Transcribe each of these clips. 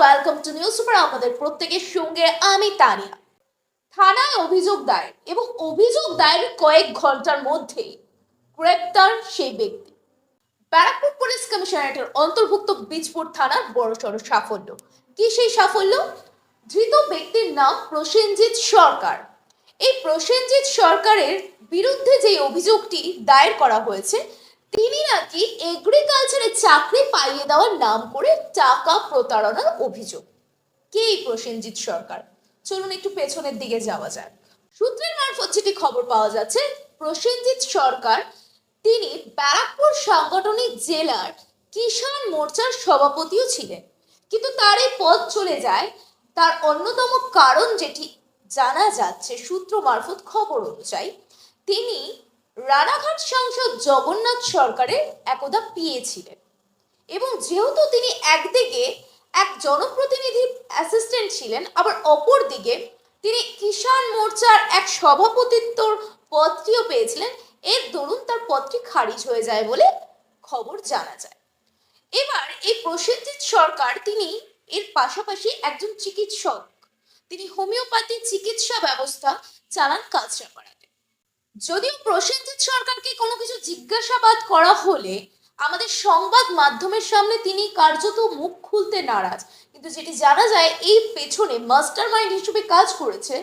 Welcome to news super. আমাদের প্রত্যেকের সঙ্গে আমি তানিয়া। থানায় অভিযোগ দায়ের এবং অভিযোগ দায়ের কয়েক ঘন্টার মধ্যেই গ্রেপ্তার সেই ব্যক্তি। ব্যারাকপুর পুলিশ কমিশনারেটের অন্তর্ভুক্ত বীজপুর থানার বড়সড় সাফল্য। কি সেই সাফল্য? ধৃত ব্যক্তির নাম প্রসেনজিৎ সরকার। এই প্রসেনজিৎ সরকারের বিরুদ্ধে যে অভিযোগটি দায়ের করা হয়েছে, তিনি নাকি এগ্রিকালচারে চাকরি পাইয়ে দেওয়ার নাম করে টাকা প্রতারণার অভিযোগ। কে এই প্রসেনজিৎ সরকার? চলুন একটু পেছনের দিকে যাওয়া যাক। সূত্রের মারফত যেটি খবর পাওয়া যাচ্ছে, প্রসেনজিৎ সরকার তিনি ব্যারাকপুর সাংগঠনিক জেলার কিষাণ মোর্চার সভাপতিও ছিলেন, কিন্তু তার এই পদ চলে যায়। তার অন্যতম কারণ যেটি জানা যাচ্ছে সূত্র মারফত খবর অনুযায়ী, তিনি রানাঘাট সাংসদ জগন্নাথ সরকারের একদা পিএ ছিলেন এবং যেহেতু তিনি একদিকে এক জনপ্রতিনিধির অ্যাসিস্ট্যান্ট ছিলেন, আবার অপর দিকে তিনি কিষাণ মোর্চার এক সভাপতিত্বর পদটিও পেয়েছিলেন, এর দরুন তার পদটি খারিজ হয়ে যায় বলে খবর জানা যায়। এবার এই প্রসেনজিৎ সরকার তিনি এর পাশাপাশি একজন চিকিৎসক। তিনি হোমিওপ্যাথি চিকিৎসা ব্যবস্থা চালান কাঁচরাপাড়াতে। যদিও প্রসেনজিৎ সরকারকে কোনো কিছু জিজ্ঞাসাবাদ করা হলে আমাদের সংবাদ মাধ্যমের সামনে তিনি কার্যত মুখ খুলতে নারাজ, কিন্তু যেটি জানা যায় এই পেছনে মাস্টার মাইন্ড হিসেবে কাজ করেছে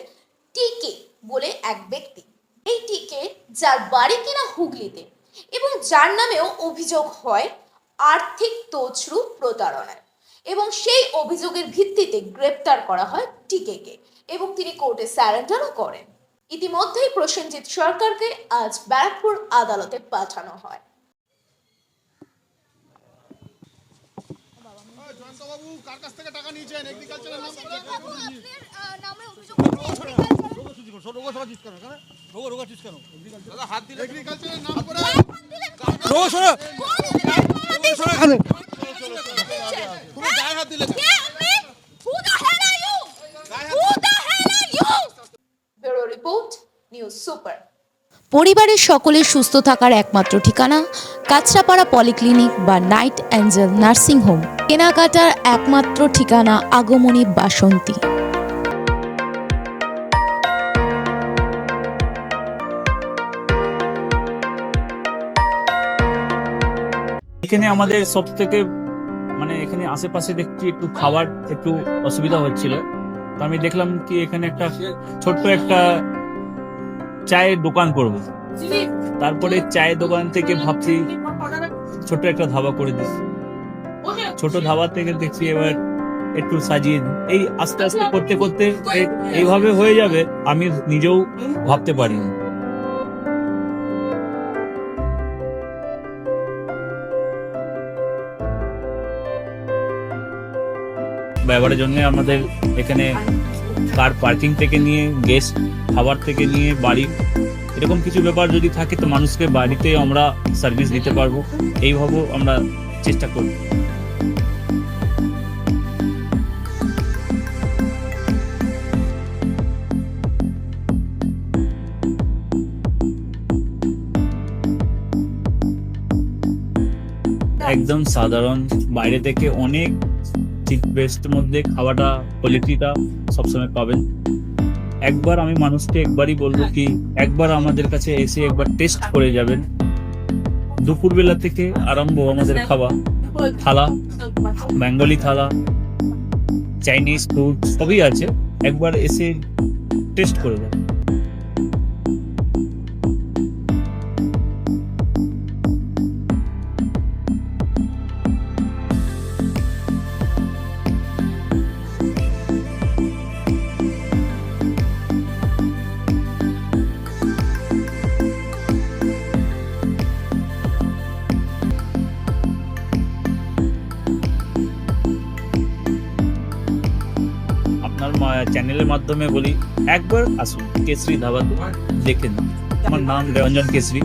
টিকে বলে এক ব্যক্তি। এই টিকে, যার বাড়ি কিনা হুগলিতে এবং যার নামেও অভিযোগ হয় আর্থিক তছরু প্রতারণায়, এবং সেই অভিযোগের ভিত্তিতে গ্রেপ্তার করা হয় টিকেকে এবং তিনি কোর্টে স্যারেন্ডারও করেন। ইতিমধ্যেই প্রসেনজিৎ সরকারকে আজ ব্যারাকপুর আদালতে পাঠানো হয়। জয়ন্তবাবু কার কাছ থেকে টাকা নিয়েছেন? এগ্রিকালচারের নাম নামে অভিযোগ এগ্রিকালচারের নাম করে ব্যুরো রিপোর্ট, নিউজ সুপার। পরিবারের সকলের সুস্থ থাকার একমাত্র ঠিকানা কাঁচরাপাড়া পলিক্লিনিক বা নাইট অ্যাঞ্জেল নার্সিং হোম। কেনাকাটার একমাত্র ঠিকানা আগমনী বাসন্তী। এখানে আমাদের সব থেকে এখানে আশেপাশে দেখছি একটু খাবার একটু অসুবিধা হচ্ছিল, তো আমি দেখলাম কি এখানে একটা ছোট্ট একটা চায়ের দোকান করব। তারপরে চায়ের দোকান থেকে ভাবছি ছোট একটা ধাবা করে দিই। ছোট ধাবা থেকে দেখছি এবার একটু সাজিয়ে এই আস্তে আস্তে করতে করতে এইভাবে হয়ে যাবে, আমি নিজেও ভাবতে পারিনি। ব্যবহারের জন্য আমাদের এখানে কার পার্কিং থেকে নিয়ে গেস্ট খাবার থেকে নিয়ে বাড়ি, এরকম কিছু ব্যাপার যদি থাকে তো মানুষকে বাড়িতে আমরা সার্ভিস দিতে পারবো, এইভাবে আমরা চেষ্টা করব। একদম সাধারণ, বাইরে থেকে অনেক চিপ বেস্ট মধ্যে খাওয়াটা কোয়ালিটিটা সবসময় পাবেন। একবার আমি মানুষকে একবারই বলবো কি একবার আমাদের কাছে এসে একবার টেস্ট করে যাবেন। দুপুরবেলা থেকে আরম্ভ আমাদের খাওয়া, থালা, বেঙ্গলি থালা, চাইনিজ ফুড সবই আছে, একবার এসে টেস্ট করে যাবেন। চ্যানেলের মাধ্যমে বলি একবার আসুন কেশরী ধাবাতে দেখে নিন। আমার নাম রঞ্জন কেশরী।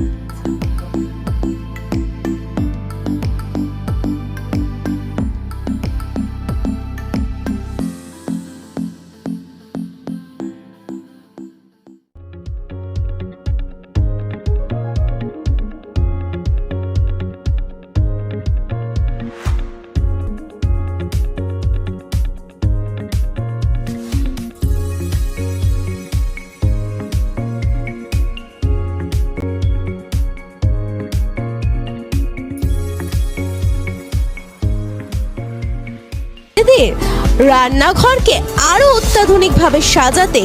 আপনাদের রান্নাঘরকে আরো অত্যাধুনিকভাবে সাজাতে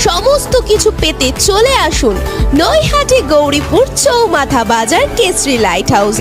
সমস্ত কিছু পেতে চলে আসুন নৈহাটি গৌরীপুর চৌমাথা বাজার কেশরী লাইট হাউস।